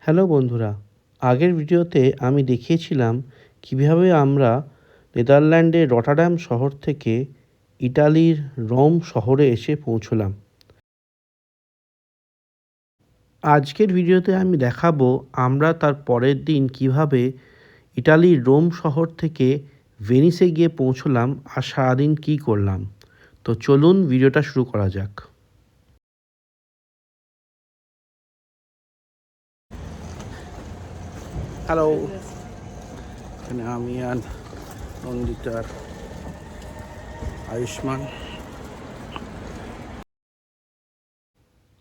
Hello বন্ধুরা, আগের ভিডিওতে আমি দেখিয়েছিলাম কিভাবে আমরা নেদারল্যান্ডের রটারডাম শহর থেকে ইটালির রোম শহরে এসে পৌঁছলাম। আজকের ভিডিওতে আমি দেখাবো আমরা তার পরের দিন কিভাবে ইটালির রোম শহর থেকে ভেনিসে গিয়ে পৌঁছলাম আর সারাদিন কী করলাম। তো চলুন ভিডিওটা শুরু করা যাক। হ্যালো, এখানে আমি আর নন্দিতার আয়ুষ্মান।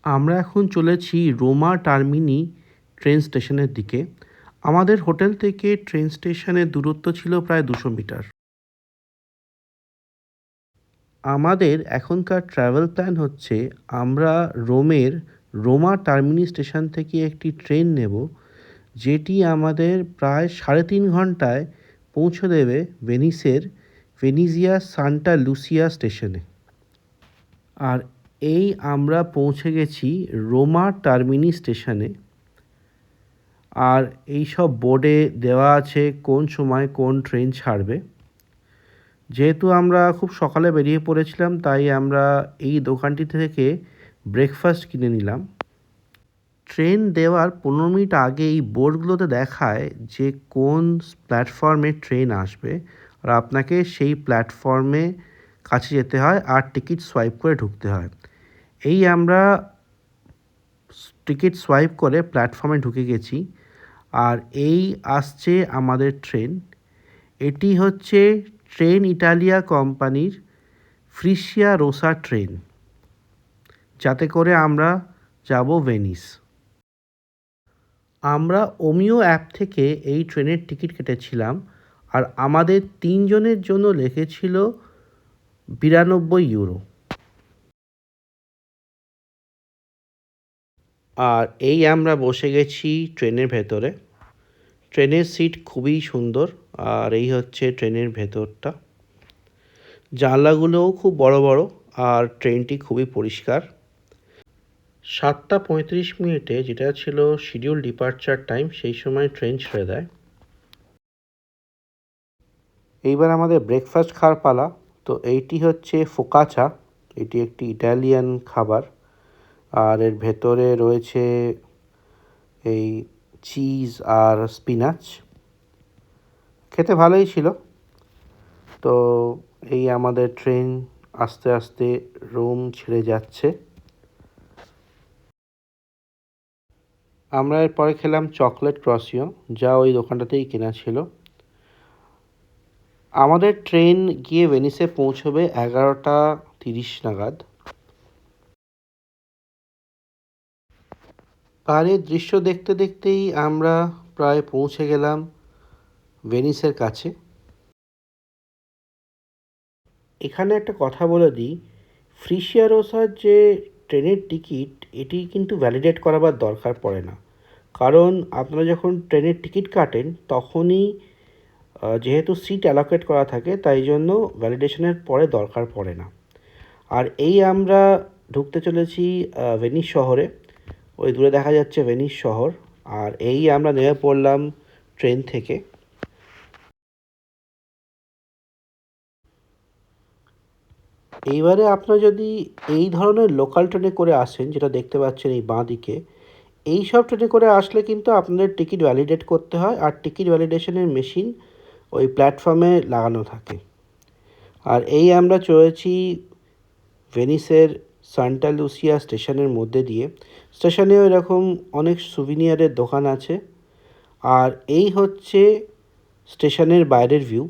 আমরা এখন চলেছি রোমা টার্মিনি ট্রেন স্টেশনের দিকে। আমাদের হোটেল থেকে ট্রেন স্টেশনের দূরত্ব ছিল প্রায় 200 মিটার। আমাদের এখনকার ট্রাভেল প্ল্যান হচ্ছে আমরা রোমের রোমা টার্মিনি স্টেশন থেকে একটি ট্রেন নেব, যেটি আমাদের প্রায় 3.5 ঘন্টায় পৌঁছে দেবে ভেনিসের ভেনিজিয়া সান্টা লুসিয়া স্টেশনে। আর এই আমরা পৌঁছে গেছি রোমা টার্মিনি স্টেশনে। আর এই সব বোর্ডে দেওয়া আছে কোন সময় কোন ট্রেন ছাড়বে। যেহেতু আমরা খুব সকালে বেরিয়ে পড়েছিলাম, তাই আমরা এই দোকানটি থেকে ব্রেকফাস্ট কিনে নিলাম। ট্রেন দেওয়ার 15 মিনিট আগে এই বোর্ডগুলোতে দেখায় যে কোন প্ল্যাটফর্মে ট্রেন আসবে, আর আপনাকে সেই প্ল্যাটফর্মে কাছে যেতে হয় আর টিকিট সোয়াইপ করে ঢুকতে হয়। এই আমরা টিকিট সোয়াইপ করে প্ল্যাটফর্মে ঢুকে গেছি। আর এই আসছে আমাদের ট্রেন। এটি হচ্ছে ট্রেন ইটালিয়া কোম্পানির ফ্রিসিয়া রোসা ট্রেন, যাতে করে আমরা যাব ভেনিস। আমরা ওমিও অ্যাপ থেকে এই ট্রেনের টিকিট কেটেছিলাম, আর আমাদের 3 জনের জন্য লেগেছিল 92 ইউরো। আর এই আমরা বসে গেছি ট্রেনের ভেতরে। ট্রেনের সিট খুবই সুন্দর, আর এই হচ্ছে ট্রেনের ভেতরটা। জানলাগুলোও খুব বড় বড়, আর ট্রেনটি খুবই পরিষ্কার। 7:35 যেটা ছিল শিডিউল ডিপার্চার টাইম, সেই সময় ট্রেন ছেড়ে দেয়। এইবার আমাদের ব্রেকফাস্ট খাওয়ার পালা। তো এইটি হচ্ছে ফোকাচা। এটি একটি ইটালিয়ান খাবার, আর এর ভেতরে রয়েছে এই চিজ আর স্পিনাচ। খেতে ভালোই ছিল। তো এই আমাদের ট্রেন আস্তে আস্তে রোম ছেড়ে যাচ্ছে। আমরা এরপরে খেলাম চকলেট ক্রসিও, যা ওই দোকানটাতেই কেনা ছিল। আমাদের ট্রেন গিয়ে ভেনিসে পৌঁছবে 11:30 নাগাদ। পাহাড়ের দৃশ্য দেখতে দেখতেই আমরা প্রায় পৌঁছে গেলাম ভেনিসের কাছে। এখানে একটা কথা বলে দিই, ফ্রিসিয়া রোসার যে ট্রেনের টিকিট, এটি কিন্তু ভ্যালিডেট করাবার দরকার পড়ে না। কারণ আপনারা যখন ট্রেনের টিকিট কাটেন তখনই যেহেতু সিট অ্যালোকেট করা থাকে, তাই জন্য ভ্যালিডেশনের পরে দরকার পড়ে না। আর এই আমরা ঢুকতে চলেছি ভেনিস শহরে। ওই দূরে দেখা যাচ্ছে ভেনিস শহর। আর এই আমরা নেমে পড়লাম ট্রেন থেকে। এইবারে আপনারা যদি এই ধরনের লোকাল ট্রেনে করে আসেন, যেটা দেখতে পাচ্ছেন এই বাঁ দিকে, এই সব ট্রেনে করে আসলে কিন্তু আপনাদের টিকিট ভ্যালিডেট করতে হয়, আর টিকিট ভ্যালিডেশনের মেশিন ওই প্ল্যাটফর্মে লাগানো থাকে। আর এই আমরা চলেছি ভেনিসের সান্টা লুসিয়া স্টেশনের মধ্যে দিয়ে। স্টেশনেও এরকম অনেক সুভিনিয়ারের দোকান আছে। আর এই হচ্ছে স্টেশনের বাইরের ভিউ।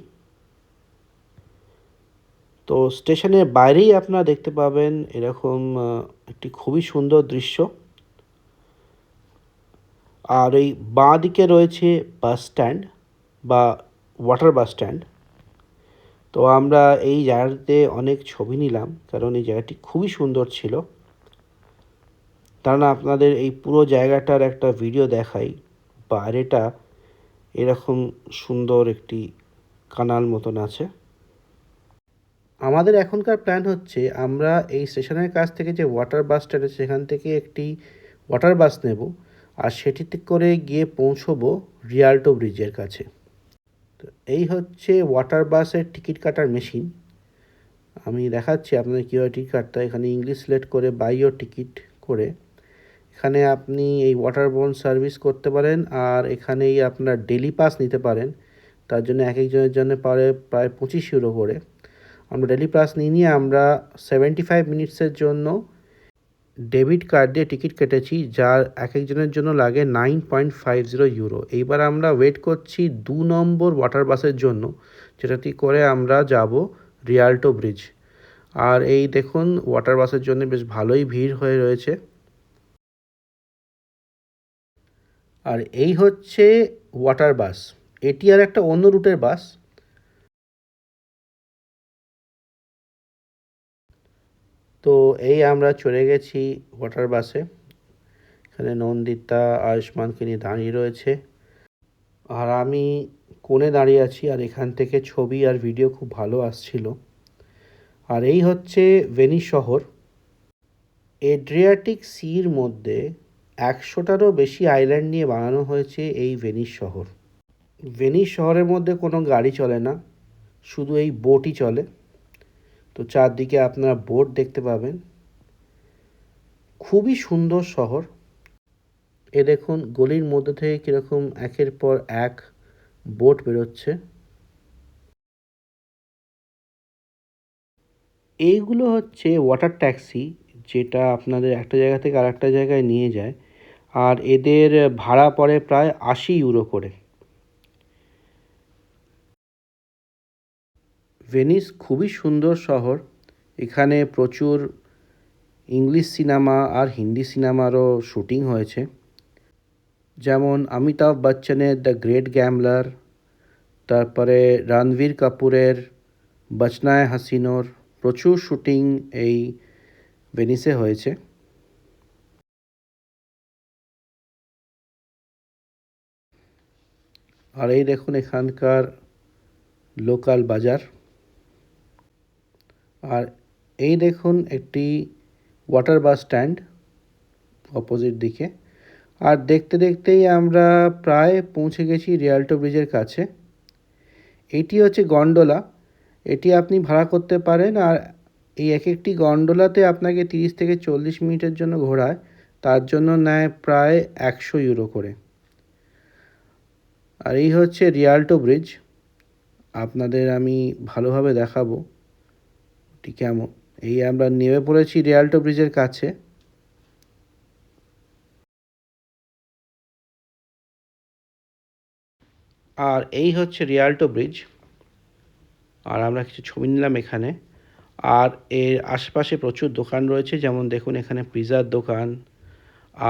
তো স্টেশনের বাইরেই আপনারা দেখতে পাবেন এরকম একটি খুবই সুন্দর দৃশ্য। আর এই বাঁ দিকে রয়েছে বাস স্ট্যান্ড বা ওয়াটার বাস স্ট্যান্ড। তো আমরা এই জায়গাতে অনেক ছবি নিলাম, কারণ এই জায়গাটি খুবই সুন্দর ছিল। কারণ আপনাদের এই পুরো জায়গাটার একটা ভিডিও দেখাই। বাইরেটা এরকম সুন্দর একটি কানাল মতন আছে। আমাদের এখনকার প্ল্যান হচ্ছে আমরা এই স্টেশনের কাছ থেকে যে ওয়াটার বাস স্ট্যান্ড আছে, সেখান থেকে একটি ওয়াটার বাস নেব। আর সেটিতে করে গিয়ে পৌঁছবো রিয়াল্টো ব্রিজের কাছে। তো এই হচ্ছে ওয়াটার বাসের টিকিট কাটার মেশিন। আমি দেখাচ্ছি আপনাদের কীভাবে টিকিট কাটতে হয়। এখানে ইংলিশ সিলেক্ট করে বাই ইয়োর টিকিট করে এখানে আপনি এই ওয়াটারবোর্ন সার্ভিস করতে পারেন, আর এখানেই আপনার ডেলি পাস নিতে পারেন। তার জন্য এক একজনের জন্য প্রায় 25 ইউরো করে। আমরা ডেলি পাস নিয়ে আমরা 75 মিনিটসের জন্য ডেবিট কার্ড দিয়ে টিকিট কেটেছি, যার এক একজনের জন্য লাগে 9.50 ইউরো। এইবার আমরা ওয়েট করছি 2 নম্বর ওয়াটার বাসের জন্য, যেটাতে করে আমরা যাব রিয়াল্টো ব্রিজ। আর এই দেখুন ওয়াটার বাসের জন্য বেশ ভালোই ভিড় হয়ে রয়েছে। আর এই হচ্ছে ওয়াটার বাস, এটি আর একটা অন্য রুটের বাস। তো এই আমরা চলে গেছি ওয়াটার বাসে। এখানে নন্দিতা আয়ুষ্মানকে নিয়ে দাঁড়িয়ে রয়েছে, আর আমি কোণে দাঁড়িয়ে আছি, আর এখান থেকে ছবি আর ভিডিও খুব ভালো আসছিল। আর এই হচ্ছে ভেনিস শহর। এড্রিয়াটিক সির মধ্যে 100টারও বেশি আইল্যান্ড নিয়ে বানানো হয়েছে এই ভেনিস শহর। ভেনিস শহরের মধ্যে কোনো গাড়ি চলে না, শুধু এই বোটই চলে। তো চারদিকে আপনারা বোট দেখতে পাবেন। খুবই সুন্দর শহর। এ দেখুন গলির মধ্যে থেকে কীরকম একের পর এক বোট বেরোচ্ছে। এইগুলো হচ্ছে ওয়াটার ট্যাক্সি, যেটা আপনাদের একটা জায়গা থেকে আরেকটা জায়গায় নিয়ে যায়, আর এদের ভাড়া পড়ে প্রায় 80 ইউরো করে। ভেনিস খুবই সুন্দর শহর। এখানে প্রচুর ইংলিশ সিনেমা আর হিন্দি সিনেমারও শুটিং হয়েছে, যেমন অমিতাভ বচ্চনের দ্য গ্রেট গ্যামলার, তারপরে রণবীর কাপুরের বচনায়ে হাসিনোর প্রচুর শুটিং এই ভেনিসে হয়েছে। আর এই দেখুন এখানকার লোকাল বাজার। আর এই দেখুন একটি ওয়াটার বাস স্ট্যান্ড অপোজিট দিকে। আর দেখতে দেখতেই আমরা প্রায় পৌঁছে গেছি রিয়াল্টো ব্রিজের কাছে। এটি হচ্ছে গন্ডোলা, এটি আপনি ভাড়া করতে পারেন। আর এই এক একটি গন্ডোলাতে আপনাকে 30 থেকে 40 মিনিটের জন্য ঘোরায়, তার জন্য নেয় প্রায় 100 ইউরো করে। আর এই হচ্ছে রিয়াল্টো ব্রিজ, আপনাদের আমি ভালোভাবে দেখাবো এটি কেমন। এই আমরা নেমে পড়েছি রিয়াল্টো ব্রিজের কাছে। আর এই হচ্ছে রিয়াল্টো ব্রিজ, আর আমরা কিছু ছবি নিলাম এখানে। আর এর আশেপাশে প্রচুর দোকান রয়েছে, যেমন দেখুন এখানে পিৎজার দোকান,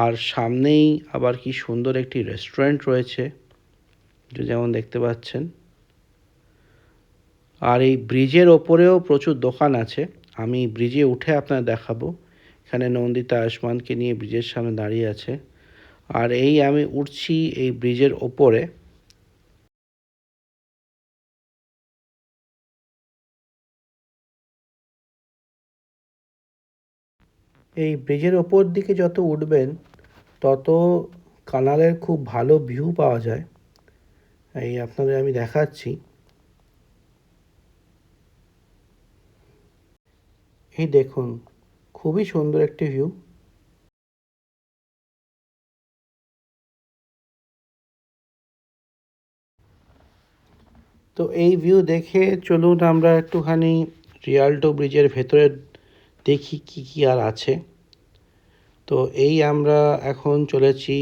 আর সামনেই আবার কি সুন্দর একটি রেস্টুরেন্ট রয়েছে যেমন দেখতে পাচ্ছেন। আর এই ব্রিজের ওপরেও প্রচুর দোকান আছে, আমি ব্রিজে উঠে আপনাদের দেখাবো। এখানে নন্দিতা আয়ুষ্মানকে নিয়ে ব্রিজের সামনে দাঁড়িয়ে আছে, আর এই আমি উঠছি এই ব্রিজের ওপরে। এই ব্রিজের ওপর দিকে যত উঠবেন তত কানালের খুব ভালো ভিউ পাওয়া যায়। এই আপনাদের আমি দেখাচ্ছি। এই দেখুন খুবই সুন্দর একটি ভিউ। তো এই ভিউ দেখে চলুন আমরা একটুখানি রিয়াল্টো ব্রিজের ভেতরে দেখি কি কি আর আছে। তো এই আমরা এখন চলেছি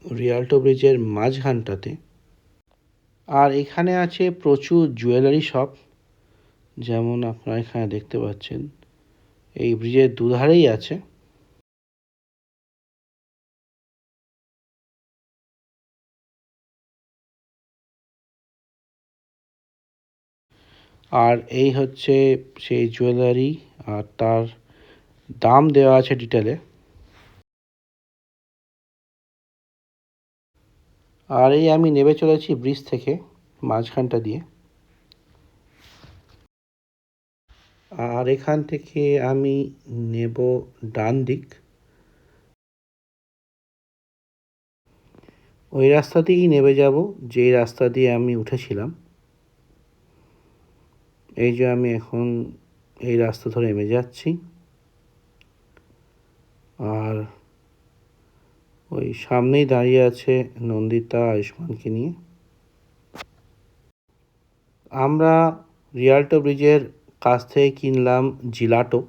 রিয়াল্টো ব্রিজের মাঝখানটাতে। আর এখানে আছে প্রচুর জুয়েলারি শপ, যেমন আপনারা এখানে দেখতে পাচ্ছেন এই ব্রিজের দুধারেই আছে। আর এই হচ্ছে সেই জুয়েলারি, আর তার দাম দেওয়া আছে ডিটেলে। আর এই আমি নেমে চলেছি ব্রিজ থেকে মাঝখানটা দিয়ে। আর এখান থেকে আমি নেব ডান দিক। ওই রাস্তা দিয়েই নেমে যাব যেই রাস্তা দিয়ে আমি উঠেছিলাম। এই যে আমি এখন এই রাস্তা ধরে নেমে যাচ্ছি, আর ওই সামনেই দাঁড়িয়ে আছে নন্দিতা আয়ুষ্মানকে নিয়ে। আমরা রিয়াল্টো ব্রিজের কাছ থেকে কিনলাম জিলাটো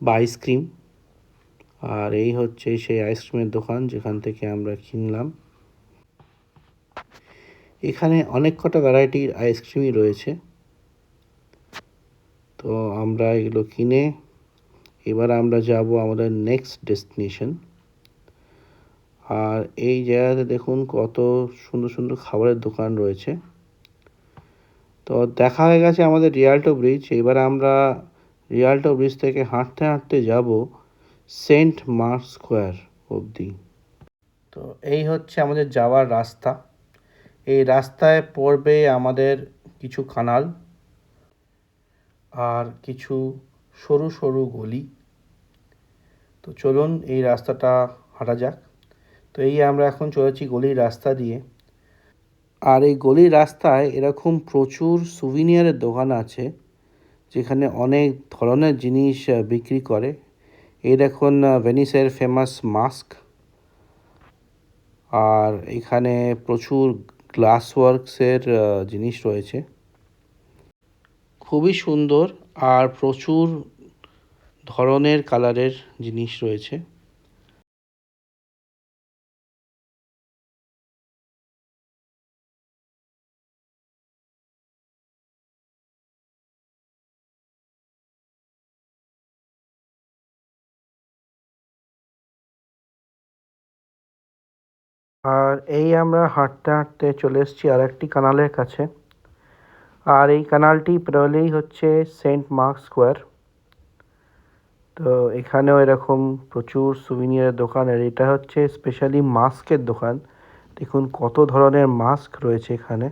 বা আইসক্রিম, আর এই হচ্ছে সেই আইসক্রিমের দোকান যেখান থেকে আমরা কিনলাম। এখানে অনেক কটা ভ্যারাইটির আইসক্রিমই রয়েছে। তো আমরা এগুলো কিনে এবার আমরা যাব আমাদের নেক্সট ডেস্টিনেশন। আর এই জায়গাতে দেখুন কত সুন্দর সুন্দর খাবারের দোকান রয়েছে। তো দেখা হয়ে গেছে আমাদের রিয়াল্টো ব্রিজ। এবার আমরা রিয়াল্টো ব্রিজ থেকে হাঁটতে হাঁটতে যাব সেন্ট মার্ক স্কোয়ার অবধি। তো এই হচ্ছে আমাদের যাওয়ার রাস্তা। এই রাস্তায় পড়বে আমাদের কিছু কানাল আর কিছু সরু সরু গলি। তো চলুন এই রাস্তাটা হাঁটা যাক। তো এই আমরা এখন চলেছি গলির রাস্তা দিয়ে। আর এই গলির রাস্তায় এরকম প্রচুর সুভিনিয়ারের দোকান আছে যেখানে অনেক ধরনের জিনিস বিক্রি করে। এই দেখুন ভেনিসের ফেমাস মাস্ক, আর এখানে প্রচুর গ্লাস ওয়ার্কসের জিনিস রয়েছে, খুবই সুন্দর আর প্রচুর ধরনের কালারের জিনিস রয়েছে। আর এই আমরা হাঁটতে হাঁটতে চলে এসেছি আর একটি কানালের কাছে। আর এই কানালটি পেরোলেই হচ্ছে সেন্ট মার্ক স্কোয়ার। তো এখানেও এরকম প্রচুর সুভিনিয়ারের দোকান, আর এটা হচ্ছে স্পেশালি মাস্কের দোকান। দেখুন কত ধরনের মাস্ক রয়েছে এখানে।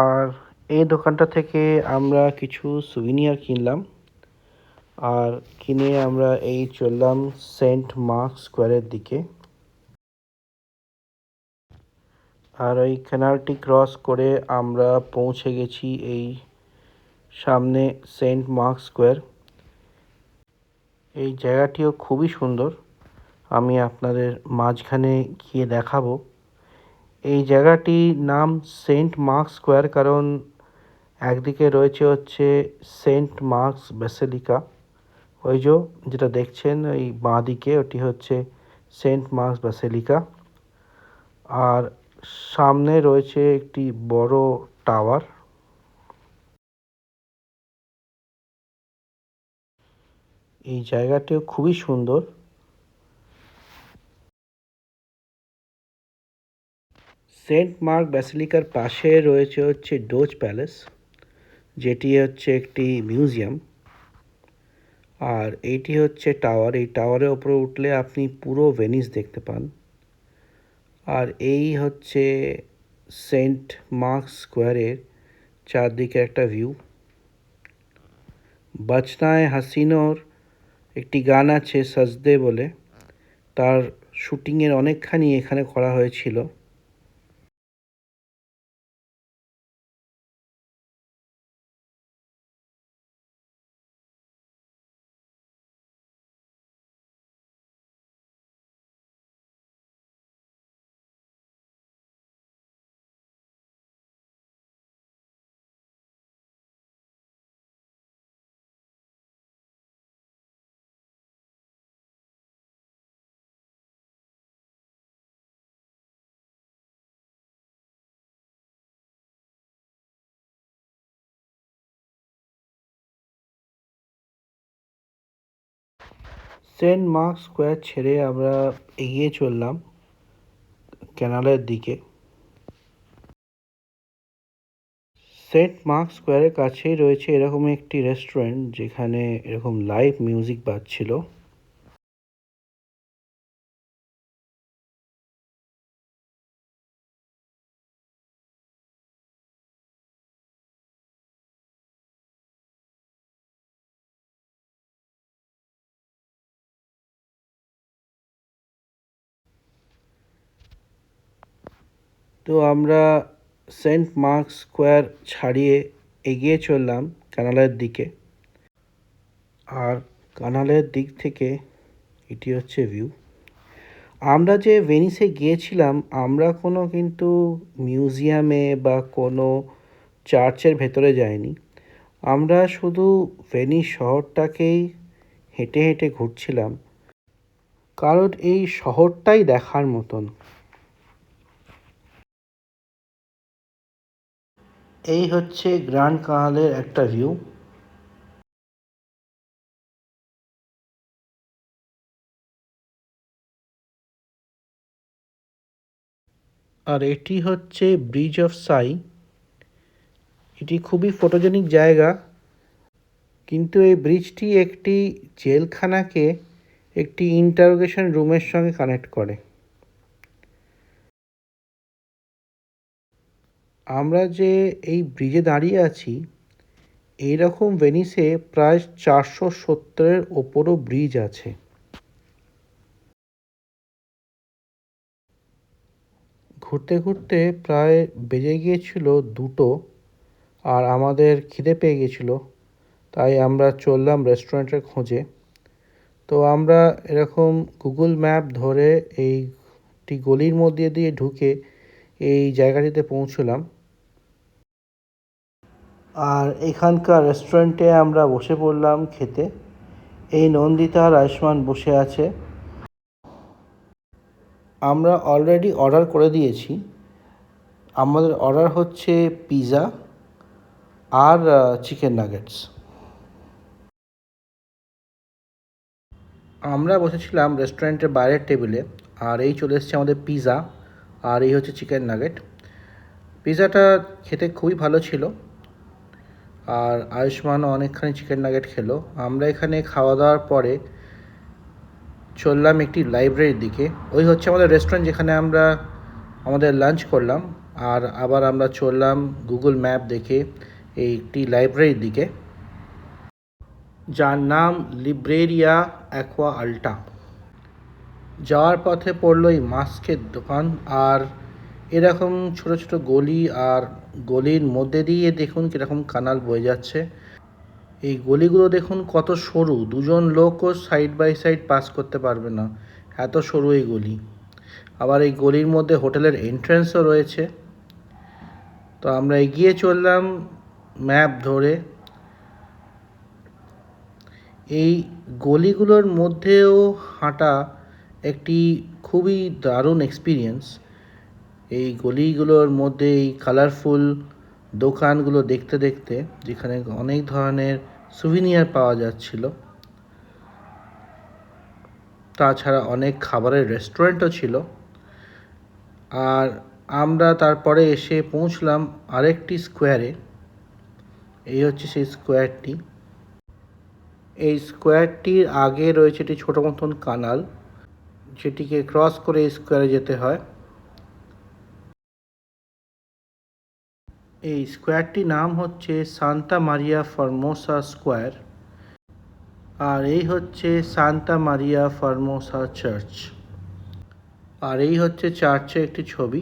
আর এই দোকানটা থেকে আমরা কিছু সুভিনিয়ার কিনলাম, আর কিনে আমরা এই চললাম সেন্ট মার্ক স্কোয়ারের দিকে। আর ওই ক্যানালটি ক্রস করে আমরা পৌঁছে গেছি এই সামনে সেন্ট মার্ক স্কোয়ার। এই জায়গাটিও খুবই সুন্দর, আমি আপনাদের মাঝখানে গিয়ে দেখাবো। এই জায়গাটির নাম সেন্ট মার্ক স্কোয়ার কারণ একদিকে রয়েছে হচ্ছে সেন্ট মার্কস ব্যাসিলিকা, ওই যেটা দেখছেন ওই বাঁ দিকে ওটি হচ্ছে সেন্ট মার্কস ব্যাসিলিকা, আর সামনে রয়েছে একটি বড় টাওয়ার। এই জায়গাটিও খুবই সুন্দর। সেন্ট মার্ক ব্যাসিলিকার পাশে রয়েছে হচ্ছে ডোজ প্যালেস, যেটি হচ্ছে একটি মিউজিয়াম। আর এইটি হচ্ছে টাওয়ার, এই টাওয়ারের ওপরে উঠলে আপনি পুরো ভেনিস দেখতে পান। আর এই হচ্ছে সেন্ট মার্ক স্কোয়ারের চারদিকে একটা ভিউ। বাচনায় হাসিনোর একটি গান আছে সাজদে বলে, তার শুটিংয়ের অনেকখানি এখানে করা হয়েছিল। সেন্ট মার্ক স্কোয়ার ছেড়ে আমরা এগিয়ে চললাম ক্যানালের দিকে। সেন্ট মার্ক স্কোয়ারের কাছেই রয়েছে এরকম একটি রেস্টুরেন্ট যেখানে এরকম লাইভ মিউজিক বাজছিল। তো আমরা সেন্ট মার্ক স্কোয়ার ছাড়িয়ে এগিয়ে চললাম কানালের দিকে। আর কানালের দিক থেকে এটি হচ্ছে ভিউ। আমরা যে ভেনিসে গিয়েছিলাম, আমরা কোনো কিন্তু মিউজিয়ামে বা কোনো চার্চের ভেতরে যাইনি। আমরা শুধু ভেনিস শহরটাকেই হেঁটে হেঁটে ঘুরছিলাম, কারণ এই শহরটাই দেখার মতন। এই হচ্ছে গ্র্যান্ড কানালের একটা ভিউ। আর এটি হচ্ছে ব্রিজ অফ সাই। এটি খুবই ফটোজেনিক জায়গা, কিন্তু এই ব্রিজটি একটি জেলখানাকে একটি ইন্টারোগেশন রুমের সঙ্গে কানেক্ট করে। আমরা যে এই ব্রিজে দাঁড়িয়ে আছি, এইরকম ভেনিসে প্রায় 470-এর ওপরও ব্রিজ আছে। ঘুরতে ঘুরতে প্রায় বেজে গিয়েছিল 2টো, আর আমাদের খিদে পেয়ে গেছিল, তাই আমরা চললাম রেস্টুরেন্টের খোঁজে। তো আমরা এরকম গুগল ম্যাপ ধরে এইটি গলির মধ্যে দিয়ে ঢুকে এই জায়গাটিতে পৌঁছলাম। আর এখানকার রেস্টুরেন্টে আমরা বসে পড়লাম খেতে। এই নন্দিতা আর আয়ুষ্মান বসে আছে। আমরা অলরেডি অর্ডার করে দিয়েছি। আমাদের অর্ডার হচ্ছে পিৎজা আর চিকেন নাগেটস। আমরা বসেছিলাম রেস্টুরেন্টের বাইরের টেবিলে, আর এই চলে এসেছে আমাদের পিৎজা, আর এই হচ্ছে চিকেন নাগেট। পিৎজাটা খেতে খুবই ভালো ছিল, আর আয়ুষ্মানও অনেকখানি চিকেন নাগেট খেলো। আমরা এখানে খাওয়া দাওয়ার পরে চললাম একটি লাইব্রেরির দিকে। ওই হচ্ছে আমাদের রেস্টুরেন্ট যেখানে আমরা আমাদের লাঞ্চ করলাম। আর আবার আমরা চললাম গুগল ম্যাপ দেখে একটি লাইব্রেরির দিকে, যার নাম লিব্রেরিয়া অ্যাকোয়া আল্টা। যাওয়ার পথে পড়লো এই মাস্কের দোকান, আর এরকম ছোট ছোট গলি, আর গলির মধ্যে দিয়ে দেখুন কীরকম কানাল বয়ে যাচ্ছে। এই গলিগুলো দেখুন কত সরু, দুজন লোকও সাইড বাই সাইড পাস করতে পারবে না, এত সরু এই গলি। আবার এই গলির মধ্যে হোটেলের এন্ট্রান্সও রয়েছে। তো আমরা এগিয়ে চললাম ম্যাপ ধরে। এই গলিগুলোর মধ্যেও হাঁটা একটি খুবই দারুণ এক্সপিরিয়েন্স। এই গলিগুলোর মধ্যে এই কালারফুল দোকানগুলো দেখতে দেখতে, যেখানে অনেক ধরনের সুভিনিয়ার পাওয়া যাচ্ছিল। তাছাড়া অনেক খাবারের রেস্টুরেন্টও ছিল। আর আমরা তারপরে এসে পৌঁছলাম আরেকটি স্কোয়ারে। এই হচ্ছে সেই স্কোয়ারটি। এই স্কোয়ারটির আগে রয়েছে একটি ছোটো মতন কানাল, যেটিকে ক্রস করে এই স্কোয়ারে যেতে হয়। এই স্কোয়ারটির নাম হচ্ছে সান্তা মারিয়া ফর্মোসা স্কোয়ার, আর এই হচ্ছে সান্তা মারিয়া ফর্মোসা চার্চ। আর এই হচ্ছে চার্চের একটি ছবি।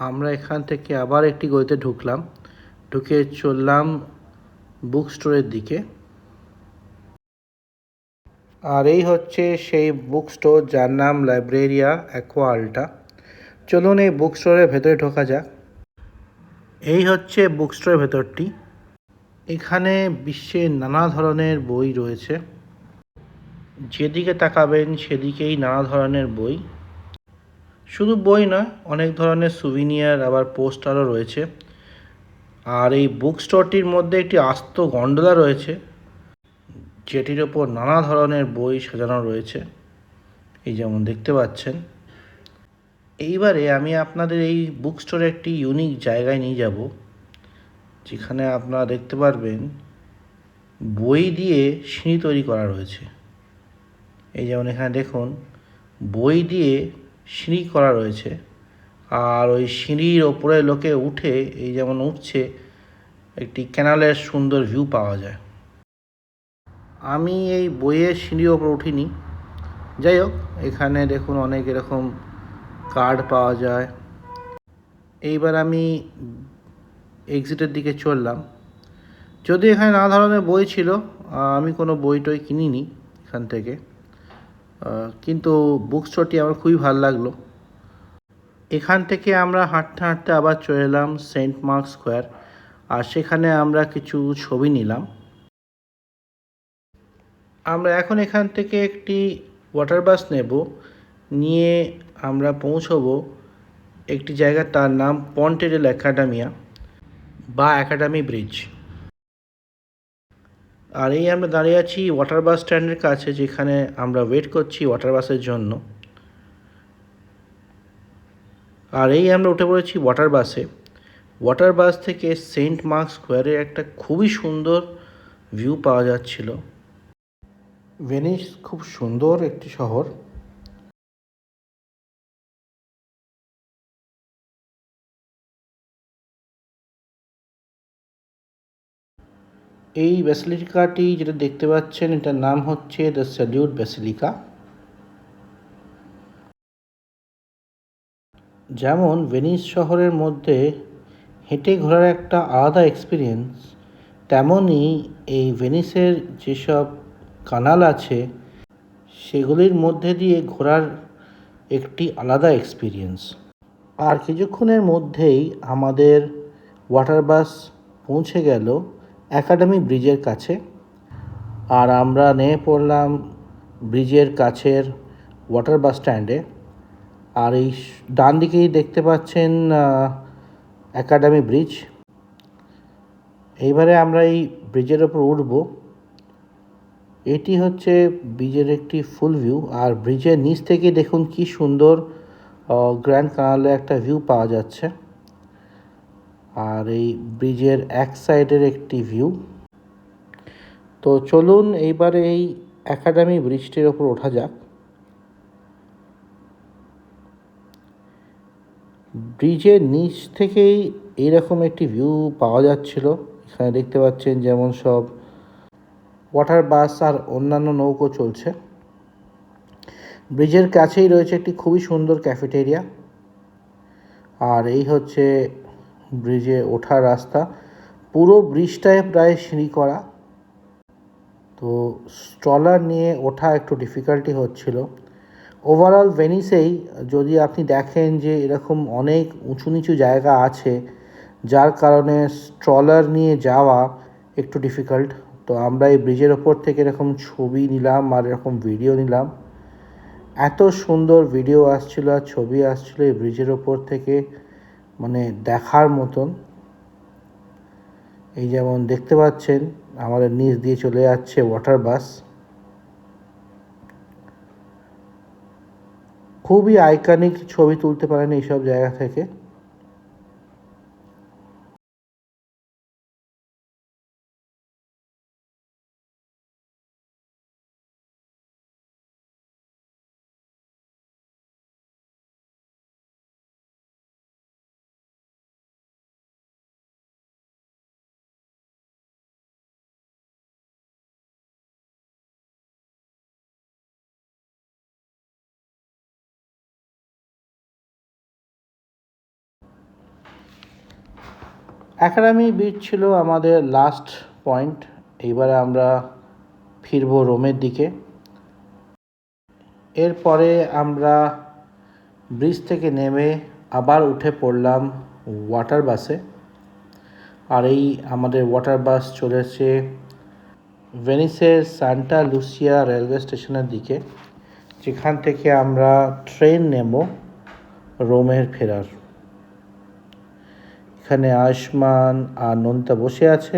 আমরা এখান থেকে আবার একটি গলিতে ঢুকলাম, ঢুকে চললাম বুক স্টোরের দিকে। আর এই হচ্ছে সেই বুক স্টোর যার নাম লাইব্রেরিয়া অ্যাকোয়া আল্টা। চলুন এই বুক স্টোরের ভেতরে ঢোকা যাক। এই হচ্ছে বুক স্টোরের ভেতরটি। এখানে বিশ্বের নানা ধরনের বই রয়েছে। যেদিকে তাকাবেন সেদিকেই নানা ধরনের বই। শুধু বই নয়, অনেক ধরনের সুভিনিয়ার আবার পোস্টারও রয়েছে। আর এই বুক স্টোরটির মধ্যে একটি আস্ত গন্ডোলা রয়েছে, যেটির ওপর নানা ধরনের বই সাজানো রয়েছে, এই যেমন দেখতে পাচ্ছেন। এইবারে আমি আপনাদের এই বুক স্টোরে একটি ইউনিক জায়গায় নিয়ে যাব, যেখানে আপনারা দেখতে পারবেন বই দিয়ে সিঁড়ি তৈরি করা রয়েছে। এই যেমন এখানে দেখুন বই দিয়ে সিঁড়ি করা রয়েছে, আর ওই সিঁড়ির ওপরে লোকে উঠে এই যেমন উঠছে, একটি ক্যানালের সুন্দর ভিউ পাওয়া যায়। আমি এই বইয়ের সিঁড়ির ওপর উঠিনি। যাই হোক, এখানে দেখুন অনেক এরকম কার্ড পাওয়া যায়, এইবার আমি এক্সিটের দিকে চললাম। যদি এখানে নানা ধরনের বই ছিল, আমি কোনো বই টই কিনিনি এখান থেকে, কিন্তু বুক স্টোরটি আমার খুবই ভালো লাগলো। এখান থেকে আমরা হাঁটতে হাঁটতে আবার চলে এলাম সেন্ট মার্ক স্কোয়ার, আর সেখানে আমরা কিছু ছবি নিলাম। আমরা এখন এখান থেকে একটি ওয়াটার বাস নেব, নিয়ে আমরা পৌঁছবো একটি জায়গা, তার নাম পন্টেডেল অ্যাকাডেমিয়া বা অ্যাকাডেমি ব্রিজ। আর এই আমরা দাঁড়িয়ে আছি ওয়াটার বাস স্ট্যান্ডের কাছে, যেখানে আমরা ওয়েট করছি ওয়াটার বাসের জন্য। আর এই আমরা উঠে পড়েছি ওয়াটার বাসে। ওয়াটার বাস থেকে সেন্ট মার্ক স্কোয়ারের একটা খুবই সুন্দর ভিউ পাওয়া যাচ্ছিল। ভেনিস খুব সুন্দর একটি শহর। এই ব্যাসিলিকাটি যেটা দেখতে পাচ্ছেন, এটার নাম হচ্ছে দ্য স্যালিউট ব্যাসিলিকা। যেমন ভেনিস শহরের মধ্যে হেঁটে ঘোরার একটা আলাদা এক্সপিরিয়েন্স, তেমনই এই ভেনিসের যেসব কানাল আছে সেগুলির মধ্যে দিয়ে ঘোরার একটি আলাদা এক্সপিরিয়েন্স। আর কিছুক্ষণের মধ্যেই আমাদের ওয়াটার বাস পৌঁছে গেল অ্যাকাডেমি ব্রিজের কাছে, আর আমরা নেমে পড়লাম ব্রিজের কাছের ওয়াটার বাস স্ট্যান্ডে। আর এই ডান দিকেই দেখতে পাচ্ছেন অ্যাকাডেমি ব্রিজ। এইবারে আমরা এই ব্রিজের ওপর উঠব। এটি হচ্ছে ব্রিজের একটি ফুল ভিউ, আর ব্রিজের নিচ থেকে দেখুন কি সুন্দর গ্র্যান্ড কানালে একটা ভিউ পাওয়া যাচ্ছে। আর এই ব্রিজের এক সাইডের একটি ভিউ। তো চলুন এইবারে এই অ্যাকাডেমি ব্রিজটির ওপর ওঠা যাক। ব্রিজের নিচ থেকেই এইরকম একটি ভিউ পাওয়া যাচ্ছিল। এখানে দেখতে পাচ্ছেন যেমন সব ওয়াটার বাস আর অন্যান্য নৌকো চলছে। ব্রিজের কাছেই রয়েছে একটি খুবই সুন্দর ক্যাফেটেরিয়া। আর এই হচ্ছে ব্রিজে ওঠার রাস্তা। পুরো ব্রিজটায় প্রায় সিঁড়ি করা, তো স্ট্রলার নিয়ে ওঠা একটু ডিফিকাল্টি হচ্ছিল। ওভারঅল ভেনিসেই যদি আপনি দেখেন যে এরকম অনেক উঁচু নিচু জায়গা আছে, যার কারণে স্ট্রলার নিয়ে যাওয়া একটু ডিফিকাল্ট। তো আমরা এই ব্রিজের ওপর থেকে এরকম ছবি নিলাম আর এরকম ভিডিও নিলাম। এত সুন্দর ভিডিও আসছিল আর ছবি আসছিল এই ব্রিজের ওপর থেকে, মানে দেখার মতন। এই যেমন দেখতে পাচ্ছেন আমাদের নিচ দিয়ে চলে যাচ্ছে ওয়াটার বাস। খুবই আইকনিক ছবি তুলতে পারেন এইসব জায়গা থেকে। অ্যাকাডেমি ব্রিজ ছিল আমাদের লাস্ট পয়েন্ট। এইবারে আমরা ফিরব রোমের দিকে। এরপরে আমরা ব্রিজ থেকে নেমে আবার উঠে পড়লাম ওয়াটার বাসে। আর এই আমাদের ওয়াটার বাস চলেছে ভেনিসের সান্টা লুসিয়া রেলওয়ে স্টেশনের দিকে, যেখান থেকে আমরা ট্রেন নেব রোমের ফেরার। এখানে আয়ুষ্মান আর নন্দিতা বসে আছে।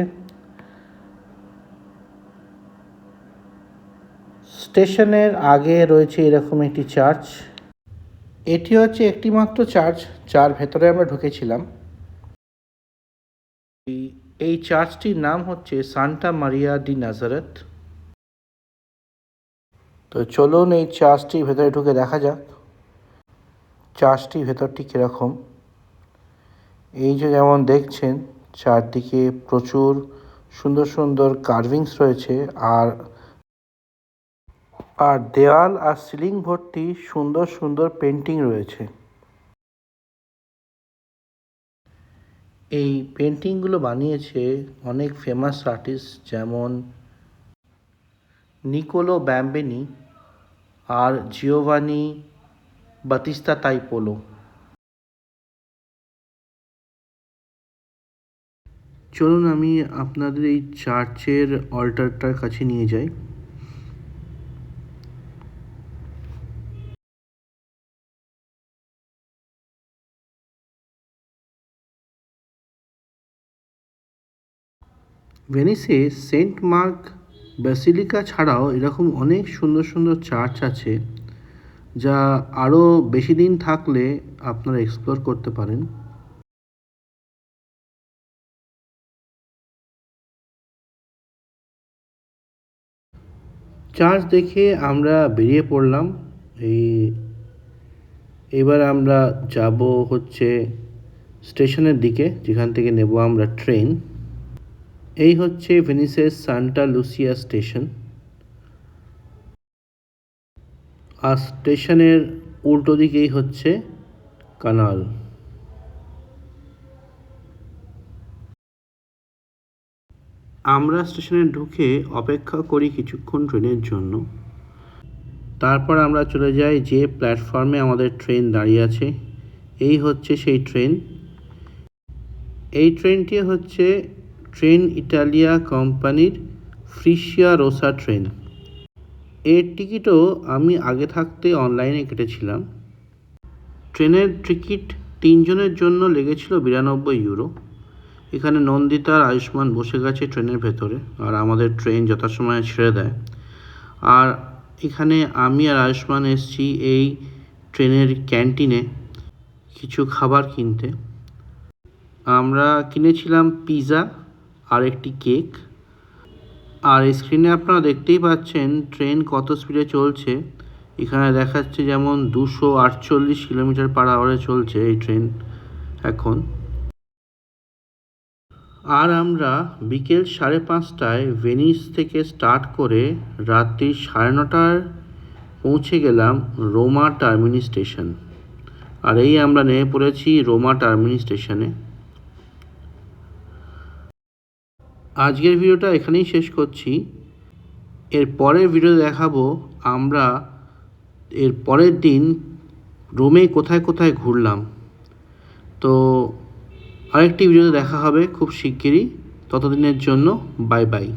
স্টেশনের আগে রয়েছে এরকম একটি চার্চ। এটি হচ্ছে একটি মাত্র চার্চ, যার ভেতরে আমরা ঢুকেছিলাম। এই চার্চটির নাম হচ্ছে সান্টা মারিয়া ডি নাজারেথ। তো চলুন এই চার্চটির ভেতরে ঢুকে দেখা যাক চার্চটির ভেতরটি কীরকম। এই যে যেমন দেখছেন চারদিকে প্রচুর সুন্দর সুন্দর কার্ভিংস রয়েছে, আর দেওয়াল আর সিলিং ভর্তি সুন্দর সুন্দর পেন্টিং রয়েছে। এই পেন্টিংগুলো বানিয়েছে অনেক ফেমাস আর্টিস্ট, যেমন নিকোলো ব্যাম্বেনি আর জিওভানি বাতিস্তা তাইপোলো। চলুন আমি আপনাদের এই চার্চের অল্টারটার কাছে নিয়ে যাই। ভেনিসে সেন্ট মার্ক ব্যাসিলিকা ছাড়াও এরকম অনেক সুন্দর সুন্দর চার্চ আছে, যা আরও বেশি দিন থাকলে আপনারা এক্সপ্লোর করতে পারেন। চার্চ দেখে আমরা বেরিয়ে পড়লাম। এবার আমরা যাব হচ্ছে স্টেশনের দিকে, যেখান থেকে নেব আমরা ট্রেন। এই হচ্ছে ভেনিসের সান্টা লুসিয়া স্টেশন। আর স্টেশনের উল্টো দিকেই হচ্ছে কানাল। আমরা স্টেশনে ঢুকে অপেক্ষা করি কিছুক্ষণ ট্রেনের জন্য। তারপর আমরা চলে যাই যে প্ল্যাটফর্মে আমাদের ট্রেন দাঁড়িয়ে আছে। এই হচ্ছে সেই ট্রেন। এই ট্রেনটি হচ্ছে ট্রেন ইটালিয়া কোম্পানির ফ্রিশিয়া রোসা ট্রেন। এর টিকিটও আমি আগে থাকতে অনলাইনে কেটেছিলাম। ট্রেনের টিকিট 3 জনের জন্য লেগেছিল 92 ইউরো। এখানে নন্দিতা আর আয়ুষ্মান বসে গেছে ট্রেনের ভেতরে, আর আমাদের ট্রেন যথাসময়ে ছেড়ে দেয়। আর এখানে আমি আর আয়ুষ্মান এসেছি এই ট্রেনের ক্যান্টিনে কিছু খাবার কিনতে। আমরা কিনেছিলাম পিৎজা আর একটি কেক। আর স্ক্রিনে আপনারা দেখতেই পাচ্ছেন ট্রেন কত স্পিডে চলছে। এখানে দেখাচ্ছে যেমন 248 কিলোমিটার/আওয়ারে চলছে এই ট্রেন এখন। আর আমরা বিকেল 5:30টায় ভেনিস থেকে স্টার্ট করে রাত্রি 9:30টায় পৌঁছে গেলাম রোমা টার্মিনি স্টেশন। আর এই আমরা নেমে পড়েছি রোমা টার্মিনি স্টেশনে। আজকের ভিডিওটা এখানেই শেষ করছি। এর পরের ভিডিও দেখাবো আমরা এর পরের দিন রোমে কোথায় কোথায় ঘুরলাম। তো আরেকটি ভিডিওতে দেখা হবে খুব শিগগিরই। ততদিনের জন্য বাই বাই।